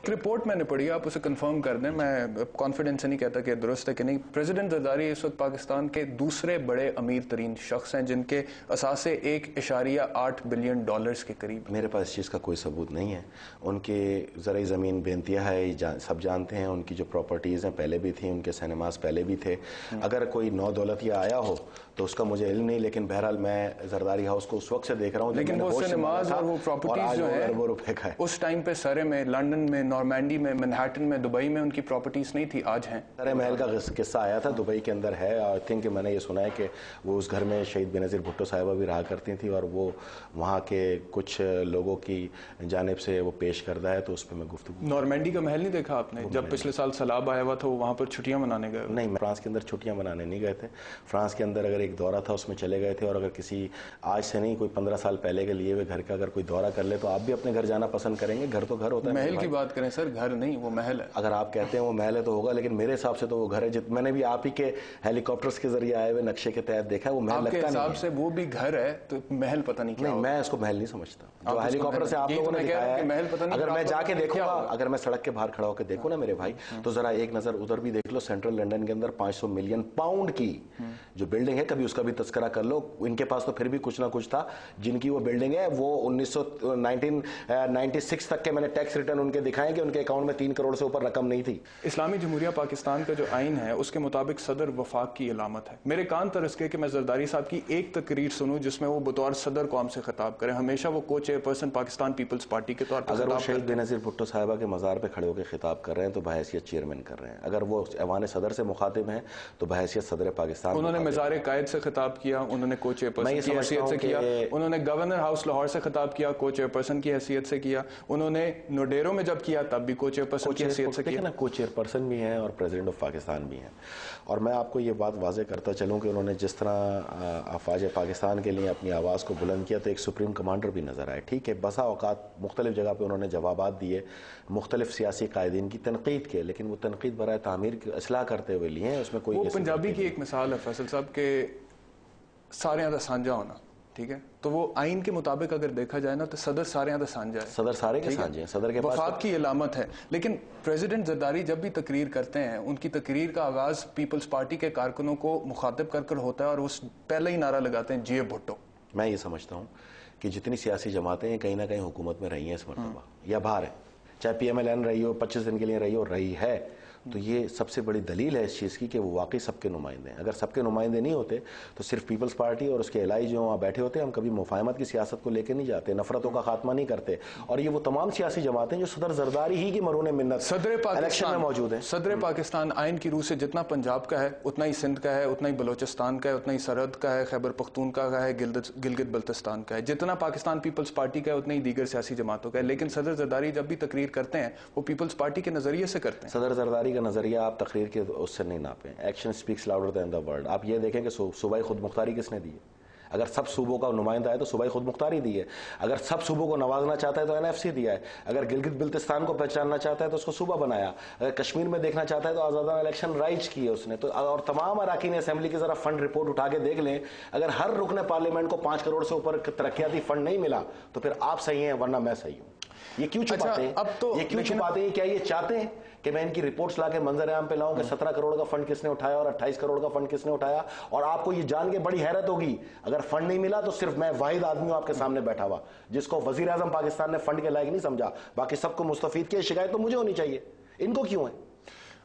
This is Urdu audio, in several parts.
ایک رپورٹ میں نے پڑھی, آپ اسے کنفرم کر دیں, میں کانفیڈنس سے نہیں کہتا کہ درست ہے کہ نہیں. پریزیڈنٹ زرداری اس وقت پاکستان کے دوسرے بڑے امیر ترین شخص ہیں جن کے اثاثے $1.8 بلین کے قریب. میرے پاس اس چیز کا کوئی ثبوت نہیں ہے. ان کی زرعی زمین بے انتہا ہے, سب جانتے ہیں. ان کی جو پراپرٹیز ہیں پہلے بھی تھیں, ان کے سینماز پہلے بھی تھے. اگر کوئی نو دولتیہ آیا ہو تو اس کا مجھے علم نہیں, لیکن بہرحال میں زرداری ہاؤس کو اس وقت سے دیکھ رہا ہوں. لیکن وہ سینماز اور وہ پراپرٹیز جو ہیں اس ٹائم پہ سرے میں, لنڈن میں, نارمینڈی میں, منہیٹن میں, دبئی میں ان کی پراپرٹیز نہیں تھی, آج ہیں. سرے محل کا قصہ آیا تھا, دبئی کے اندر ہے. آئی تھنک کہ میں نے یہ سنا ہے کہ وہ اس گھر میں شہید بینظیر بھٹو صاحبہ بھی رہا کرتی تھیں, اور وہ وہاں کے کچھ لوگوں کی جانب سے وہ پیش کردہ ہے, تو اس پہ میں گفتگو. نارمینڈی کا محل نہیں دیکھا آپ نے, جب پچھلے سال سیلاب آیا ہوا تھا وہاں پر چھٹیاں منانے گئے؟ نہیں, فرانس کے اندر چھٹیاں منانے نہیں گئے تھے. فرانس کے اندر اگر ایک دورہ تھا اس میں چلے گئے تھے, اور اگر کسی آج سے نہیں کوئی 15 سال پہلے کے لیے ہوئے گھر کا اگر کوئی دورہ کر لے تو آپ بھی اپنے گھر جانا پسند کریں گے. گھر تو گھر ہوتا ہے. محل کی بات کریں سر, گھر نہیں, وہ محل ہے. اگر آپ کہتے ہیں وہ محل ہے تو ہوگا, لیکن میرے حساب سے تو وہ گھر ہے. میں نے بھی آپ ہی کے ہیلی کاپٹرز کے ذریعے آئے ہوئے نقشے کے تحت دیکھا ہے, وہ محل لگتا نہیں ہے. آپ کے حساب سے وہ بھی گھر ہے تو محل پتہ نہیں کیا؟ نہیں, میں اس کو محل نہیں سمجھتا. جو ہیلی کاپٹر سے آپ لوگوں نے دکھایا ہے, اگر میں جا کے دیکھوں گا, اگر میں سڑک کے باہر کھڑا ہو کے دیکھوں نا میرے بھائی, تو ذرا ایک نظر ادھر بھی دیکھ لو. سینٹرل لنڈن کے اندر 500 ملین پاؤنڈ کی جو بلڈنگ ہے, کبھی اس کا بھی تذکرہ کر لو. ان کے پاس تو پھر بھی کچھ نہ کچھ تھا. جن کی وہ بلڈنگ ہے وہ 1996 تک کے میں نے ٹیکس ریٹرن ان کے دکھائیں کہ ان کے اکاؤنٹ میں 3 کروڑ سے اوپر رقم نہیں تھی. اسلامی جمہوریہ پاکستان کا جو آئین ہے اس کے مطابق صدر وفاق کی علامت ہے. میرے کان ترس کے کہ میں زرداری صاحب کی ایک تقریر سنوں جس میں وہ بطور صدر قوم سے خطاب کریں. ہمیشہ وہ کو چیئرپرسن پاکستان پیپلز پارٹی کے طور پر اگر وہ شہید بینظیر بھٹو صاحبہ کے مزار پہ کھڑے ہو کے خطاب کر رہے ہیں تو بحیثیت چیئرمین کر رہے ہیں. اگر وہ ایوان صدر سے مخاطب ہیں تو بحیثیت صدر پاکستان. انہوں نے مزار قائد سے خطاب کیا, انہوں نے کو چیئرپرسن کی حیثیت سے کیا, انہوں نے گورنر ہاؤس لاہور سے خطاب کیا, کو چیئرپرسن کی حیثیت سے کیا, انہوں نے نوڈیرو میں جب کیا تب بھی کو چیئرپرسن کی حیثیت سے کیا. کو چیئرپرسن بھی ہیں اور پریزیڈنٹ آف پاکستان بھی ہیں. اور میں آپ کو یہ بات واضح کرتا چلوں کہ انہوں نے جس طرح افواج پاکستان کے لیے اپنی آواز کو بلند کیا تو ایک سپریم کمانڈر بھی نظر آئے. ٹھیک ہے, بسا اوقات مختلف جگہ پہ انہوں نے جوابات دیے مختلف سیاسی قائدین کی تنقید کے, لیکن وہ تنقید برائے تعمیر کی اصلاح کرتے ہوئے لیے ہیں. اس میں کوئی پنجابی کی ایک مثال ہے فیصل صاحب کے سارے دا سانجا ہونا, ٹھیک ہے, تو وہ آئین کے مطابق اگر دیکھا جائے نا تو صدر سارے دا سانجا ہے. صدر سارے کے سانجے ہیں, صدر کے پاس وفاق کی علامت ہے. لیکن پریزیڈنٹ زرداری جب بھی تقریر کرتے ہیں ان کی تقریر کا آغاز پیپلز پارٹی کے کارکنوں کو مخاطب کر کر ہوتا ہے اور اس پہلے ہی نعرہ لگاتے ہیں جی بھٹو. میں یہ سمجھتا ہوں کہ جتنی سیاسی جماعتیں ہیں کہیں نہ کہیں حکومت میں رہی ہیں اس مرتبہ یا باہر ہیں, چاہے پی ایم ایل این رہی ہو, 25 دن کے لیے رہی ہو, رہی ہے, تو یہ سب سے بڑی دلیل ہے اس چیز کی کہ وہ واقعی سب کے نمائندے ہیں. اگر سب کے نمائندے نہیں ہوتے تو صرف پیپلز پارٹی اور اس کے الائی جو وہاں بیٹھے ہوتے ہیں, ہم کبھی مفاہمت کی سیاست کو لے کے نہیں جاتے, نفرتوں کا خاتمہ نہیں کرتے. اور یہ وہ تمام سیاسی جماعتیں جو صدر زرداری ہی کی مرہون منت الیکشن میں موجود ہیں. صدر پاکستان آئین کی روح سے جتنا پنجاب کا ہے اتنا ہی سندھ کا ہے, اتنا ہی بلوچستان کا ہے, اتنا ہی سرحد کا ہے, خیبر پختونخوا کا ہے, گلگت بلتستان کا ہے, جتنا پاکستان پیپلز پارٹی کا ہے اتنا ہی دیگر سیاسی جماعتوں کا ہے. لیکن صدر زرداری جب بھی تقریر کرتے ہیں وہ پیپلز پارٹی کے نظریے سے کرتے ہیں. صدر زرداری کا نظریہ آپ تقریر کے اس سے نہیں ناپیں. Action speaks louder than the word. آپ یہ دیکھیں کہ صوبائی خود مختاری کس نے دی ہے. اگر سب صوبوں کا نمائندہ ہے تو صوبائی خود مختاری دی ہے. اگر سب صوبوں کو نوازنا چاہتا ہے تو این ایف سی دیا ہے. اگر گلگت بلتستان کو پہچاننا چاہتا ہے تو اس کو صوبہ بنایا. اگر کشمیر میں دیکھنا چاہتا ہے تو آزادانہ الیکشن رائج کی ہے اس نے. تو اور تمام اراکین اسمبلی کی ذرا فنڈ رپورٹ اٹھا کے دیکھ لیں, اگر ہر رکن پارلیمنٹ کو 5 کروڑ سے اوپر ترقیاتی فنڈ نہیں ملا تو پھر آپ صحیح ہیں ورنہ میں صحیح ہوں. یہ کیوں چھپاتے ہیں؟ یہ کیوں چھپاتے ہیں؟ کیا یہ چاہتے ہیں کہ میں ان کی رپورٹس لا کے منظر عام پہ لاؤں کہ 17 کروڑ کا فنڈ کس نے اٹھایا اور 28 کروڑ کا فنڈ کس نے اٹھایا؟ اور آپ کو یہ جان کے بڑی حیرت ہوگی اگر فنڈ نہیں ملا تو صرف میں واحد آدمی ہوں آپ کے سامنے بیٹھا ہوا جس کو وزیر اعظم پاکستان نے فنڈ کے لائق نہیں سمجھا, باقی سب کو مستفید کیا. شکایت تو مجھے ہونی چاہیے, ان کو کیوں ہے؟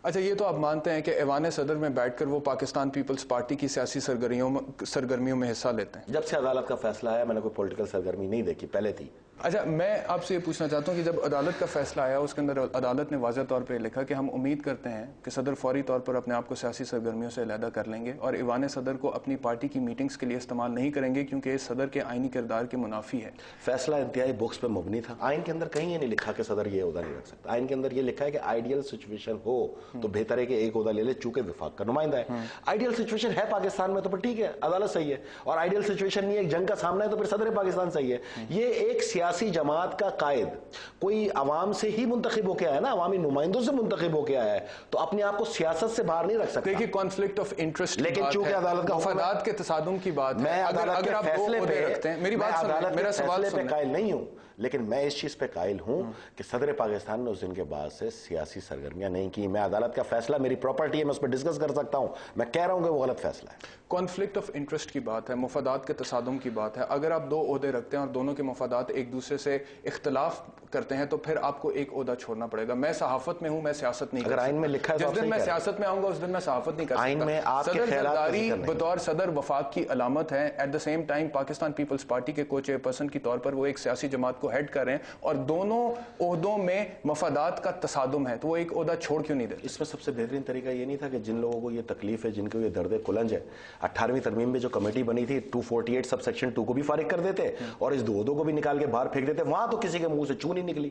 اچھا, یہ تو آپ مانتے ہیں کہ ایوان صدر میں بیٹھ کر وہ پاکستان پیپلز پارٹی کی سیاسی سرگرمیوں میں حصہ لیتے ہیں. جب سے عدالت کا فیصلہ آیا میں نے کوئی پولیٹیکل سرگرمی نہیں دیکھی, پہلے تھی. اچھا, میں آپ سے یہ پوچھنا چاہتا ہوں کہ جب عدالت کا فیصلہ آیا اس کے اندر عدالت نے واضح طور پر لکھا کہ ہم امید کرتے ہیں کہ صدر فوری طور پر اپنے آپ کو سیاسی سرگرمیوں سے علیحدہ کر لیں گے اور ایوان صدر کو اپنی پارٹی کی میٹنگز کے لیے استعمال نہیں کریں گے کیونکہ اس صدر کے آئینی کردار کے منافی ہے. فیصلہ انتہائی بکس پہ مبنی تھا. آئین کے اندر کہیں یہ نہیں لکھا کہ صدر یہ عہدہ نہیں رکھ سکتا. آئین کے اندر یہ لکھا ہے کہ آئیڈیل سچویشن ہو تو بہتر ہے کہ ایک عہدہ لے لے چونکہ وفاق کا نمائندہ ہے. آئیڈیل سچویشن ہے پاکستان میں تو پھر ٹھیک ہے, عدالت صحیح ہے, اور آئیڈیل سچویشن نہیں ہے ایک جنگ کا سامنا ہے تو پھر صدر پاکستان صحیح ہے. یہ ایک سیاسی جماعت کا قائد کوئی عوام سے ہی منتخب ہو کے آیا نا, عوامی نمائندوں سے منتخب ہو کے آیا ہے, تو اپنے آپ کو سیاست سے باہر نہیں رکھ سکتا. دیکھیے کانفلکٹ آف انٹرسٹ, لیکن چونکہ عدالت کا مفادات کے تصادم کی بات ہے, میں عدالت کے فیصلے پہ رکھتے ہیں, میری بات سنیں, میرا سوال پہ قائل نہیں ہوں, لیکن میں اس چیز پہ قائل ہوں کہ صدر پاکستان نے اس دن کے بعد سے سیاسی سرگرمیاں نہیں کی. میں عدالت کا فیصلہ میری پراپرٹی ہے, میں اس پہ ڈسکس کر سکتا ہوں, میں کہہ رہا ہوں کہ وہ غلط فیصلہ ہے. کانفلکٹ آف انٹرسٹ کی بات ہے, مفادات کے تصادم کی بات ہے. اگر آپ دو عہدے رکھتے ہیں اور دونوں کے مفادات ایک دوسرے سے اختلاف کرتے ہیں تو پھر آپ کو ایک عہدہ چھوڑنا پڑے گا. میں صحافت میں ہوں, میں سیاست نہیں کر سکتا. اگر آئین میں لکھا ہے جس دن میں سیاست میں آؤں گا اس دن میں صحافت نہیں کر سکتا. آئین میں آپ کے خیالات زرداری بطور صدر وفاق کی علامت ہے. At the same time Pakistan Peoples Party کے کو چیئرپرسن کی طور پر وہ ایک سیاسی جماعت کو ہیڈ کر رہے ہیں اور دونوں عہدوں میں مفادات کا تصادم ہے, تو وہ ایک عہدہ چھوڑ کیوں نہیں دیتے؟ اس میں سب سے بہترین طریقہ یہ نہیں تھا کہ جن لوگوں کو یہ تکلیف ہے, جن کو یہ درد کلنج ہے, 18ویں ترمیم میں جو کمیٹی بنی تھی 248 سب سیکشن 2 کو بھی فارغ کر دیتے اور اس دو عہدوں کو بھی نکال کے باہر پھینک دیتے. وہاں تو کسی کے منہ سے چوں نہیں نکلی,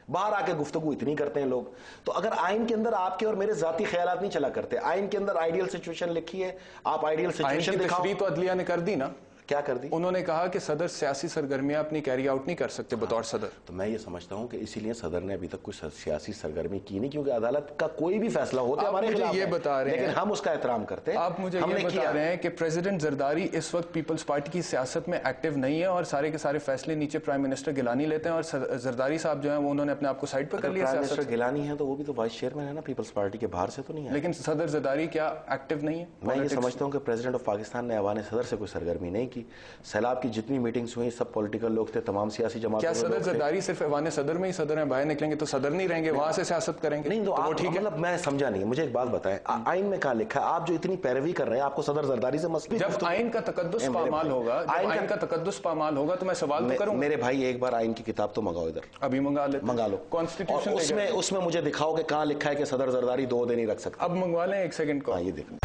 باہر آ کے گفتگو اتنی کرتے ہیں لوگ. تو اگر آئین کے اندر آپ کے اور میرے ذاتی خیالات نہیں چلا کرتے, آئین کے اندر آئیڈیل سچویشن لکھی ہے, آپ آئیڈیل سچویشن دکھاؤ. تشریح تو عدلیہ نے کر دی نا. کیا کر دی؟ انہوں نے کہا کہ صدر سیاسی سرگرمیاں اپنی کیری آؤٹ نہیں کر سکتے بطور صدر. تو میں یہ سمجھتا ہوں کہ اسی لیے صدر نے ابھی تک کوئی سیاسی سرگرمی کی نہیں, کیونکہ عدالت کا کوئی بھی فیصلہ ہوتا ہے ہمارے خلاف یہ بتا رہے ہیں, لیکن ہم اس کا احترام کرتے ہیں. آپ مجھے یہ بتا رہے ہیں کہ پریزیڈنٹ زرداری اس وقت پیپلز پارٹی کی سیاست میں ایکٹیو نہیں ہے اور سارے کے سارے فیصلے نیچے پرائم منسٹر گیلانی لیتے ہیں, اور زرداری صاحب جو ہیں وہ انہوں نے اپنے آپ کو سائڈ پہ کر لیا. پرائم منسٹر گیلانی ہے تو وہ بھی تو وائس چیئرمین ہے نا پیپلز پارٹی کے, باہر سے تو نہیں ہے. لیکن صدر زرداری کیا ایکٹیو نہیں ہے؟ میں یہ سمجھتا ہوں کہ پریزیڈنٹ آف پاکستان نے ایوان صدر سے کوئی سرگرمی نہیں کی. سیلاب کی جتنی میٹنگز ہوئی سب پولیٹیکل لوگ تھے, تمام سیاسی جماعتوں کیا صدر زرداری صرف ایوان صدر میں ہی صدر ہیں, باہر نکلیں گے تو صدر نہیں رہیں گے, وہاں سے سیاست کریں گے؟ نہیں تو آپ مطلب میں سمجھا نہیں, مجھے ایک بات بتائیں, آئین میں کہاں لکھا ہے؟ آپ جو اتنی پیروی کر رہے ہیں, آپ کو صدر زرداری سے مسئلہ جب آئین کا تقدس پامال ہوگا, آئین کا تقدس پامال ہوگا تو میں سوال تو کروں. میرے بھائی ایک بار آئین کی کتاب تو منگاؤ, ادھر ابھی منگا لو کانسٹیٹیوشن, اس میں مجھے دکھاؤ کہ کہاں لکھا ہے کہ صدر زرداری 2 عہدے نہیں رکھ سکتا. اب منگوا لیں, ایک سیکنڈ کو. یہ دیکھیں.